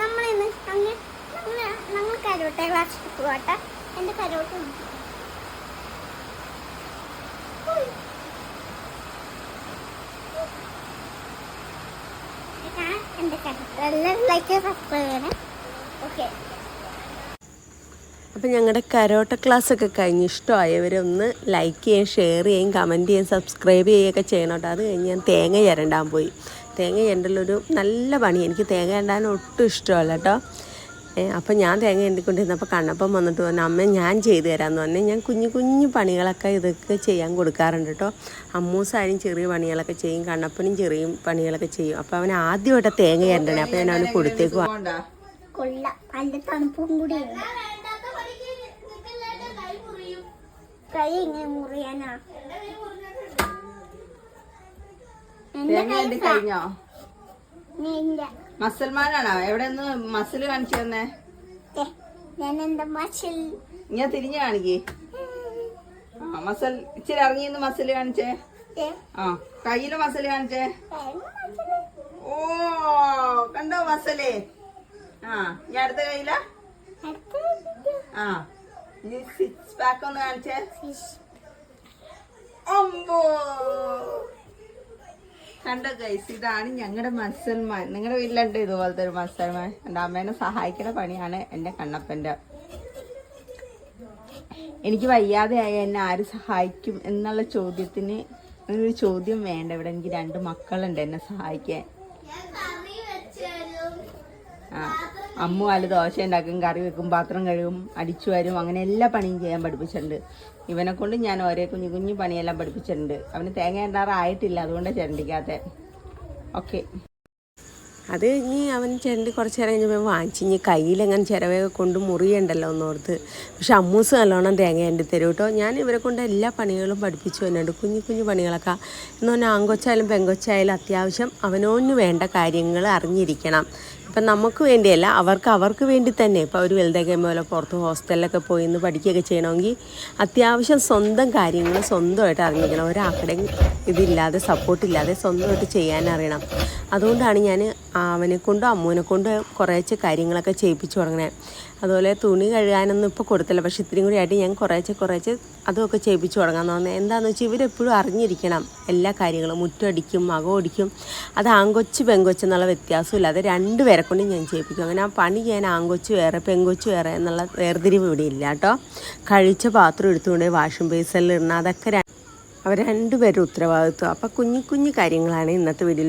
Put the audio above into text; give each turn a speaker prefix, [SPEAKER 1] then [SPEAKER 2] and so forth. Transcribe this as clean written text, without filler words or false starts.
[SPEAKER 1] നമ്മളിന്ന് ഞങ്ങൾ കരോട്ടെ ക്ലാസ്സിൽ പോകട്ടെ. എൻ്റെ കരോട്ട് എൻ്റെ കരോട്ട് എല്ലാവരും ലൈക്ക് സബ്സ്ക്രൈബ് ചെയ്യണേ. ഓക്കെ.
[SPEAKER 2] അപ്പോൾ ഞങ്ങളുടെ കരോട്ട ക്ലാസ്സൊക്കെ കഴിഞ്ഞ് ഇഷ്ടമായവരൊന്ന് ലൈക്ക് ചെയ്യുകയും ഷെയർ ചെയ്യുകയും കമൻറ്റ് ചെയ്യുകയും സബ്സ്ക്രൈബ് ചെയ്യുകയൊക്കെ ചെയ്യണം കേട്ടോ. അത് കഴിഞ്ഞ് ഞാൻ തേങ്ങ ചിരണ്ടാൻ പോയി. തേങ്ങ ചിരണ്ടലൊരു നല്ല പണി. എനിക്ക് തേങ്ങ ചിരണ്ടാൻ ഒട്ടും ഇഷ്ടമല്ല കേട്ടോ. അപ്പോൾ ഞാൻ തേങ്ങ ചിരണ്ടിക്കൊണ്ടിരുന്നപ്പോൾ കണ്ണപ്പം വന്നിട്ട് പറഞ്ഞു, അമ്മ ഞാൻ ചെയ്തു തരാമെന്ന് പറഞ്ഞാൽ ഞാൻ കുഞ്ഞു കുഞ്ഞു പണികളൊക്കെ ഇതൊക്കെ ചെയ്യാൻ കൊടുക്കാറുണ്ട് കേട്ടോ. അമ്മൂസായാലും ചെറിയ പണികളൊക്കെ ചെയ്യും, കണ്ണപ്പനും ചെറിയ പണികളൊക്കെ ചെയ്യും. അപ്പോൾ അവൻ ആദ്യമായിട്ട് തേങ്ങ ചിരണ്ടണേ. അപ്പോൾ ഞാൻ അവന് കൊടുത്തേക്കുവാ.
[SPEAKER 1] കൈ ഇങ്ങനെ മുറിയാനാ?
[SPEAKER 3] കഴിഞ്ഞോ? മസൽമാനാണോ? എവിടെ നിന്ന് മസിൽ കാണിച്ചു തന്നെ? ഞാൻ തിരിഞ്ഞു കാണിക്കേ. മസൽ ഇച്ചിരി ഇറങ്ങിന്ന് മസിൽ കാണിച്ചേ. ആ, കയ്യില് മസിൽ കാണിച്ചേ. ഓ, കണ്ടോ മസല്? ആ, ഞാൻ അടുത്ത കയ്യില. ആ, സിക്സ് പാക്ക് ഒന്ന് കാണിച്ചേ. അമ്പോ, കണ്ടോ ഗൈസ്, ഇതാണ് ഞങ്ങളുടെ മസൽമാൻ. നിങ്ങളുടെ വീട്ടിലുണ്ട് ഇതുപോലത്തെ ഒരു മസൽമാൻ? എൻ്റെ അമ്മേനെ സഹായിക്കുന്ന പണിയാണ് എൻ്റെ കണ്ണപ്പൻ്റെ. എനിക്ക് വയ്യാതെ ആയ എന്നെ ആര് സഹായിക്കും എന്നുള്ള ചോദ്യത്തിന് ഒരു ചോദ്യം വേണ്ട. ഇവിടെ എനിക്ക് 2 മക്കളുണ്ട് എന്നെ സഹായിക്കാൻ. ആ, അമ്മു ആല് ദോശ ഉണ്ടാക്കും, കറി വെക്കും, പാത്രം കഴുകും, അടിച്ചു വരും, അങ്ങനെ എല്ലാ പണിയും ചെയ്യാൻ പഠിപ്പിച്ചിട്ടുണ്ട്. ഇവനെ കൊണ്ട് ഞാൻ ഓരോ കുഞ്ഞു കുഞ്ഞു പണിയെല്ലാം പഠിപ്പിച്ചിട്ടുണ്ട്. അവന് തേങ്ങ ഇടാറായിട്ടില്ല, അതുകൊണ്ട് ചിരണ്ടിക്കാത്ത. ഓക്കെ.
[SPEAKER 2] അത് ഇനി അവൻ ചിരണ്ടി കുറച്ച് നേരം കഴിഞ്ഞപ്പോൾ വാങ്ങിച്ച് ഇനി കയ്യിലെങ്ങനെ ചിരവയൊക്കെ കൊണ്ട് മുറിയുണ്ടല്ലോ എന്നോർത്ത്. പക്ഷെ അമ്മൂസ് നല്ലോണം തേങ്ങ ചിരണ്ടി തരും കേട്ടോ. ഞാൻ ഇവരെ കൊണ്ട് എല്ലാ പണികളും പഠിപ്പിച്ചു തന്നെയുണ്ട്, കുഞ്ഞു കുഞ്ഞു പണികളൊക്കെ. എന്ന് പറഞ്ഞാൽ ആൺകൊച്ചായാലും പെൺകൊച്ചായാലും അത്യാവശ്യം അവനോന് വേണ്ട കാര്യങ്ങൾ അറിഞ്ഞിരിക്കണം. ഇപ്പം നമുക്ക് വേണ്ടിയല്ല, അവർക്ക് വേണ്ടി തന്നെ. ഇപ്പോൾ ഒരു വലുതൊക്കെ പോലെ പുറത്ത് ഹോസ്റ്റലിലൊക്കെ പോയി നിന്ന് പഠിക്കുകയൊക്കെ ചെയ്യണമെങ്കിൽ അത്യാവശ്യം സ്വന്തം കാര്യങ്ങൾ സ്വന്തമായിട്ട് അറിഞ്ഞിരിക്കണം. ഒരാളുടെ ഇതില്ലാതെ സപ്പോർട്ടില്ലാതെ സ്വന്തമായിട്ട് ചെയ്യാനറിയണം. അതുകൊണ്ടാണ് ഞാൻ അവനെ കൊണ്ടും അമ്മൂനെ കൊണ്ട് കുറേശ്ശെ കാര്യങ്ങളൊക്കെ ചെയ്യിപ്പിച്ചു തുടങ്ങണേ. അതുപോലെ തുണി കഴുകാനൊന്നും ഇപ്പോൾ കൊടുത്തില്ല, പക്ഷേ ഇത്രയും കൂടി ആയിട്ട് ഞാൻ കുറേശ്ശെ അതൊക്കെ ചെയ്യിപ്പിച്ചു തുടങ്ങാമെന്ന് പറഞ്ഞാൽ എന്താണെന്ന് വെച്ചാൽ ഇവരെപ്പോഴും അറിഞ്ഞിരിക്കണം എല്ലാ കാര്യങ്ങളും. മുറ്റടിക്കും, അകമടിക്കും. അത് ആൺകൊച്ച് പെൺകൊച്ച് എന്നുള്ള വ്യത്യാസമില്ലാതെ 2 പേരെ കൊണ്ട് ഞാൻ ചെയ്യിപ്പിക്കും. അങ്ങനെ ആ പണി ചെയ്യാൻ ആൺകൊച്ച് വേറെ പെൺകൊച്ച് വേറെ എന്നുള്ള വേർതിരിവ് ഇവിടെ ഇല്ല കേട്ടോ. കഴിച്ച പാത്രം എടുത്തുകൊണ്ട് വാഷിംഗ് ബേസിനിൽ ഇടണം, അതൊക്കെ അവർ 2 പേരും ഉത്തരവാദിത്വം. അപ്പോൾ കുഞ്ഞു കുഞ്ഞു കാര്യങ്ങളാണ് ഇന്നത്തെ വീഡിയോയിൽ.